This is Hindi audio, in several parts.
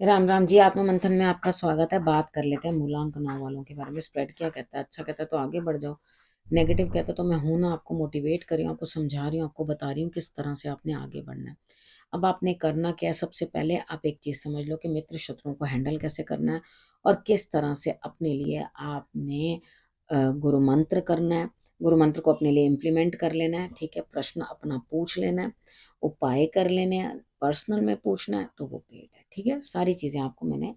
राम राम जी। आत्म मंथन में आपका स्वागत है। बात कर लेते हैं मूलांक 9 वालों के बारे में। स्प्रेड क्या कहता है? अच्छा कहता है तो आगे बढ़ जाओ, नेगेटिव कहता है तो मैं हूं ना, आपको मोटिवेट कर रही हूँ, आपको समझा रही हूँ, आपको बता रही हूँ किस तरह से आपने आगे बढ़ना है। अब आपने करना क्या है? सबसे पहले आप एक चीज समझ लो कि मित्र शत्रुओं को हैंडल कैसे करना है और किस तरह से अपने लिए आपने गुरु मंत्र करना है। गुरु मंत्र को अपने लिए इम्प्लीमेंट कर लेना है। ठीक है, प्रश्न अपना पूछ लेना है, उपाय कर लेने हैं। पर्सनल में पूछना है तो वो पेड है। ठीक है, सारी चीजें आपको मैंने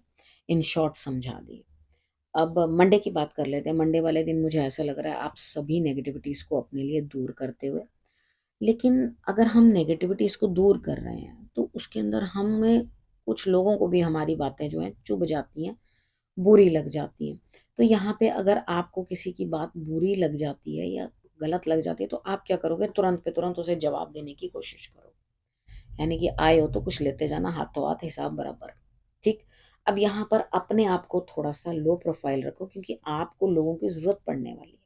इन शॉर्ट समझा दी। अब मंडे की बात कर लेते हैं। मंडे वाले दिन मुझे ऐसा लग रहा है आप सभी नेगेटिविटीज को अपने लिए दूर करते हुए, लेकिन अगर हम नेगेटिविटीज को दूर कर रहे हैं तो उसके अंदर हमें कुछ लोगों को भी हमारी बातें जो है चुभ जाती हैं, बुरी लग जाती हैं। तो यहाँ पे अगर आपको किसी की बात बुरी लग जाती है या गलत लग जाती है तो आप क्या करोगे? तुरंत पे तुरंत उसे जवाब देने की कोशिश करो। यानी कि आए हो तो कुछ लेते जाना, हाथों हाथ हिसाब बराबर। ठीक। अब यहाँ पर अपने आप को थोड़ा सा लो प्रोफाइल रखो, क्योंकि आपको लोगों की जरूरत पड़ने वाली है।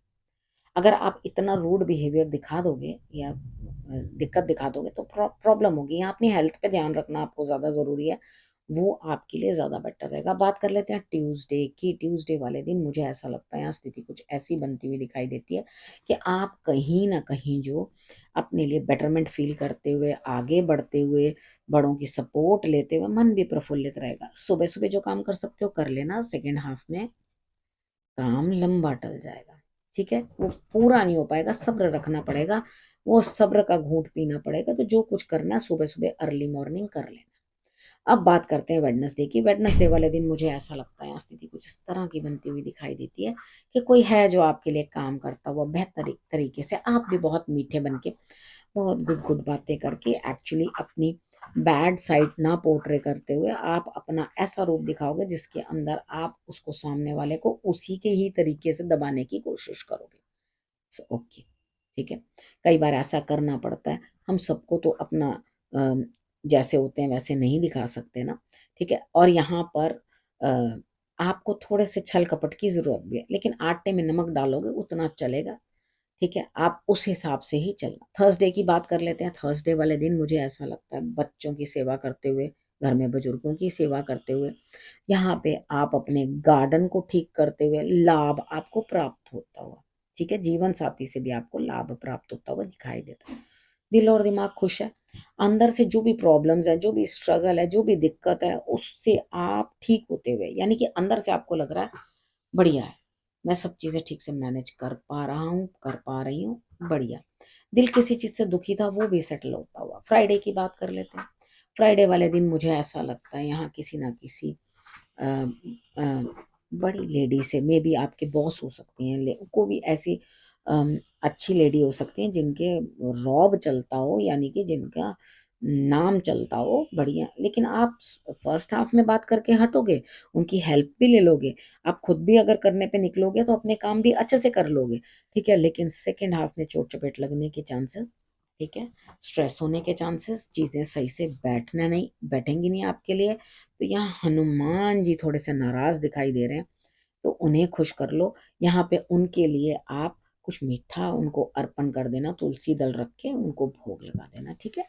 अगर आप इतना रूड बिहेवियर दिखा दोगे या दिक्कत दिखा दोगे तो प्रॉब्लम होगी। यहाँ अपनी हेल्थ पे ध्यान रखना आपको ज्यादा जरूरी है, वो आपके लिए ज्यादा बेटर रहेगा। बात कर लेते हैं ट्यूसडे की। ट्यूसडे वाले दिन मुझे ऐसा लगता है यहाँ स्थिति कुछ ऐसी बनती हुई दिखाई देती है कि आप कहीं ना कहीं जो अपने लिए बेटरमेंट फील करते हुए, आगे बढ़ते हुए, बड़ों की सपोर्ट लेते हुए मन भी प्रफुल्लित रहेगा। सुबह सुबह जो काम कर सकते हो कर लेना, सेकेंड हाफ में काम लंबा टल जाएगा। ठीक है, वो पूरा नहीं हो पाएगा, सब्र रखना पड़ेगा, वो सब्र का घूंट पीना पड़ेगा। तो जो कुछ करना है सुबह सुबह अर्ली मॉर्निंग कर लेना। अब बात करते हैं वेडनेसडे की। वेडनेसडे वाले दिन मुझे ऐसा लगता है स्थिति कुछ इस तरह की बनती हुई दिखाई देती है कि कोई है जो आपके लिए काम करता हुआ बेहतर तरीके से, आप भी बहुत मीठे बन के, बहुत गुड गुड बातें करके, एक्चुअली अपनी बैड साइड ना पोर्ट्रे करते हुए आप अपना ऐसा रूप दिखाओगे जिसके अंदर आप उसको, सामने वाले को, उसी के ही तरीके से दबाने की कोशिश करोगे। ओके, ठीक है। कई बार ऐसा करना पड़ता है, हम सबको तो अपना जैसे होते हैं वैसे नहीं दिखा सकते ना। ठीक है, और यहाँ पर अ, आपको थोड़े से छल कपट की जरूरत भी है, लेकिन आटे में नमक डालोगे उतना चलेगा। ठीक है, आप उस हिसाब से ही चलना। थर्सडे की बात कर लेते हैं। थर्सडे वाले दिन मुझे ऐसा लगता है बच्चों की सेवा करते हुए, घर में बुजुर्गों की सेवा करते हुए, यहाँ पे आप अपने गार्डन को ठीक करते हुए लाभ आपको प्राप्त होता हुआ। ठीक है, जीवन साथी से भी आपको लाभ प्राप्त होता हुआ दिखाई देता है। दिल और दिमाग खुश है। अंदर से जो भी प्रॉब्लम्स है, जो भी स्ट्रगल है, जो भी दिक्कत है, उससे आप ठीक होते हुए, यानी कि अंदर से आपको लग रहा है बढ़िया है, मैं सब चीजें ठीक से मैनेज कर पा रहा हूँ, कर पा रही हूँ, बढ़िया। दिल किसी चीज से दुखी था वो भी सेटल होता हुआ। फ्राइडे की बात कर लेते हैं। फ्राइडे वाले दिन मुझे ऐसा लगता है यहाँ किसी ना किसी अ, अ, बड़ी लेडी से, मे बी आपके बॉस हो सकती हैं, को भी ऐसी अच्छी लेडी हो सकती हैं जिनके रौब चलता हो, यानी कि जिनका नाम चलता हो बढ़िया, लेकिन आप फर्स्ट हाफ में बात करके हटोगे, उनकी हेल्प भी ले लोगे, आप खुद भी अगर करने पे निकलोगे तो अपने काम भी अच्छे से कर लोगे। ठीक है, लेकिन सेकेंड हाफ में चोट चपेट लगने के चांसेस, ठीक है, स्ट्रेस होने के चांसेस, चीजें सही से बैठना नहीं, बैठेंगी नहीं आपके लिए। तो यहाँ हनुमान जी थोड़े से नाराज दिखाई दे रहे हैं, तो उन्हें खुश कर लो। यहाँ पे उनके लिए आप कुछ मीठा उनको अर्पण कर देना, तुलसी दल रख के उनको भोग लगा देना। ठीक है,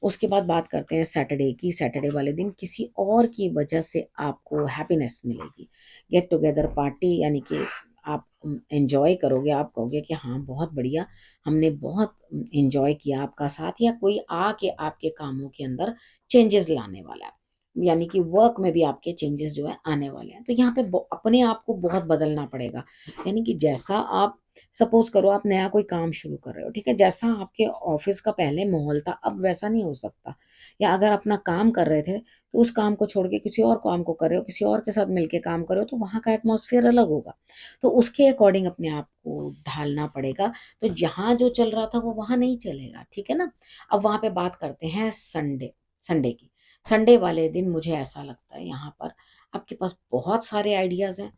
उसके बाद बात करते हैं सैटरडे की। सैटरडे वाले दिन किसी और की वजह से आपको हैप्पीनेस मिलेगी, गेट टुगेदर पार्टी, यानी कि आप एंजॉय करोगे, आप कहोगे कि हाँ बहुत बढ़िया, हमने बहुत एंजॉय किया आपका साथ, या कोई आके आपके कामों के अंदर चेंजेस लाने वाला है, यानी कि वर्क में भी आपके चेंजेस जो है आने वाले हैं। तो यहाँ पे अपने आप को बहुत बदलना पड़ेगा। यानी कि जैसा आप, सपोज करो आप नया कोई काम शुरू कर रहे हो, ठीक है, जैसा आपके ऑफिस का पहले माहौल था अब वैसा नहीं हो सकता। या अगर अपना काम कर रहे थे तो उस काम को छोड़ के किसी और काम को कर रहे हो, किसी और के साथ मिलके काम कर रहे हो, तो वहां का एटमॉस्फेयर अलग होगा। तो उसके अकॉर्डिंग अपने आप को ढालना पड़ेगा। तो जहां जो चल रहा था वो वहां नहीं चलेगा। ठीक है ना। अब वहां पे बात करते हैं संडे, संडे की। संडे वाले दिन मुझे ऐसा लगता है यहाँ पर आपके पास बहुत सारे आइडियाज हैं,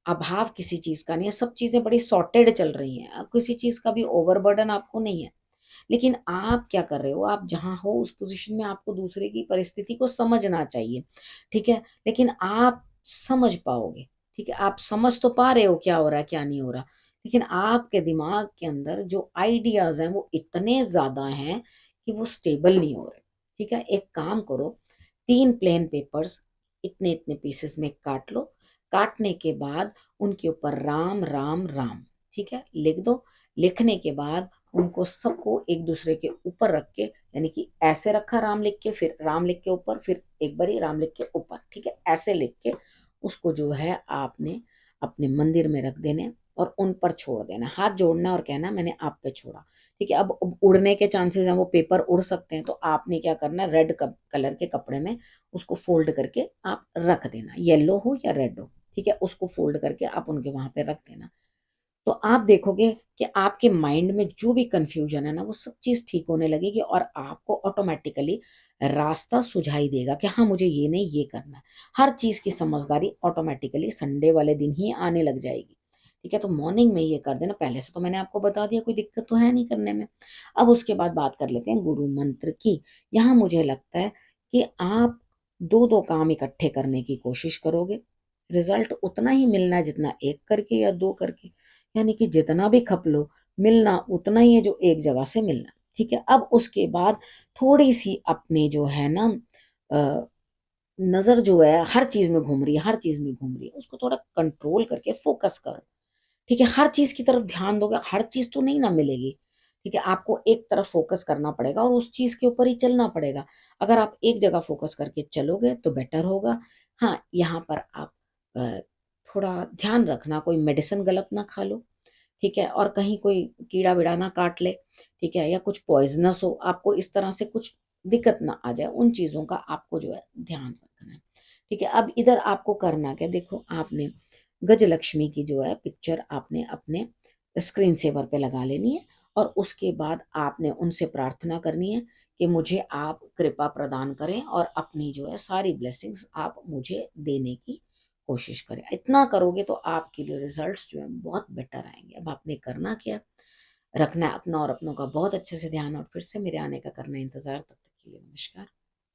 अभाव किसी चीज का नहीं है, सब चीजें बड़ी सॉर्टेड चल रही हैं, अब किसी चीज का भी ओवरबर्डन आपको नहीं है। लेकिन आप क्या कर रहे हो? आप जहां हो उस पोजीशन में आपको दूसरे की परिस्थिति को समझना चाहिए। ठीक है, लेकिन आप समझ पाओगे? ठीक है, आप समझ तो पा रहे हो क्या हो रहा है क्या नहीं हो रहा, लेकिन आपके दिमाग के अंदर जो आइडियाज हैं वो इतने ज्यादा हैं कि वो स्टेबल नहीं हो रहे। ठीक है, एक काम करो, 3 प्लेन पेपर्स, इतने इतने पीसेस में काट लो। काटने के बाद उनके ऊपर राम राम राम, ठीक है, लिख दो। लिखने के बाद उनको सबको एक दूसरे के ऊपर रख के, यानी कि ऐसे रखा राम लिख के, फिर राम लिख के ऊपर, फिर एक बारी राम लिख के ऊपर, ठीक है, ऐसे लिख के उसको जो है आपने अपने मंदिर में रख देने और उन पर छोड़ देना, हाथ जोड़ना और कहना मैंने आप पे छोड़ा। ठीक है, अब उड़ने के चांसेस हैं, वो पेपर उड़ सकते हैं, तो आपने क्या करना, रेड कलर के कपड़े में उसको फोल्ड करके आप रख देना, येलो हो या रेड हो, ठीक है, उसको फोल्ड करके आप उनके वहां पे रख देना। तो आप देखोगे कि आपके माइंड में जो भी कंफ्यूजन है ना, वो सब चीज ठीक होने लगेगी और आपको ऑटोमेटिकली रास्ता सुझाई देगा कि हाँ मुझे ये नहीं ये करना है। हर चीज की समझदारी ऑटोमेटिकली संडे वाले दिन ही आने लग जाएगी। ठीक है, तो मॉर्निंग में ये कर देना। पहले से तो मैंने आपको बता दिया, कोई दिक्कत तो है नहीं करने में। अब उसके बाद बात कर लेते हैं गुरु मंत्र की। यहाँ मुझे लगता है कि आप दो दो काम इकट्ठे करने की कोशिश करोगे, रिजल्ट उतना ही मिलना है जितना एक करके या दो करके, यानी कि जितना भी खप लो, मिलना उतना ही है जो एक जगह से मिलना। ठीक है, अब उसके बाद थोड़ी सी अपने जो है ना नजर जो है हर चीज में घूम रही है, हर चीज में घूम रही है, उसको थोड़ा कंट्रोल करके फोकस करो। ठीक है, हर चीज की तरफ ध्यान दोगे, हर चीज तो नहीं ना मिलेगी। ठीक है, आपको एक तरफ फोकस करना पड़ेगा और उस चीज के ऊपर ही चलना पड़ेगा। अगर आप एक जगह फोकस करके चलोगे तो बेटर होगा। हाँ, यहाँ पर आप अ, थोड़ा ध्यान रखना, कोई मेडिसिन गलत ना खा लो। ठीक है, और कहीं कोई कीड़ा विड़ा ना काट ले, ठीक है, या कुछ पॉइजनस हो, आपको इस तरह से कुछ दिक्कत ना आ जाए, उन चीजों का आपको जो है ध्यान रखना है। ठीक है, अब इधर आपको करना क्या, देखो आपने गजलक्ष्मी की जो है पिक्चर आपने अपने स्क्रीन सेवर पे लगा लेनी है और उसके बाद आपने उनसे प्रार्थना करनी है कि मुझे आप कृपा प्रदान करें और अपनी जो है सारी ब्लेसिंग्स आप मुझे देने की कोशिश करें। इतना करोगे तो आपके लिए रिजल्ट्स जो है बहुत बेटर आएंगे। अब आपने करना क्या, रखना है अपना और अपनों का बहुत अच्छे से ध्यान और फिर से मेरे आने का करना है इंतजार। तब तक के लिए नमस्कार।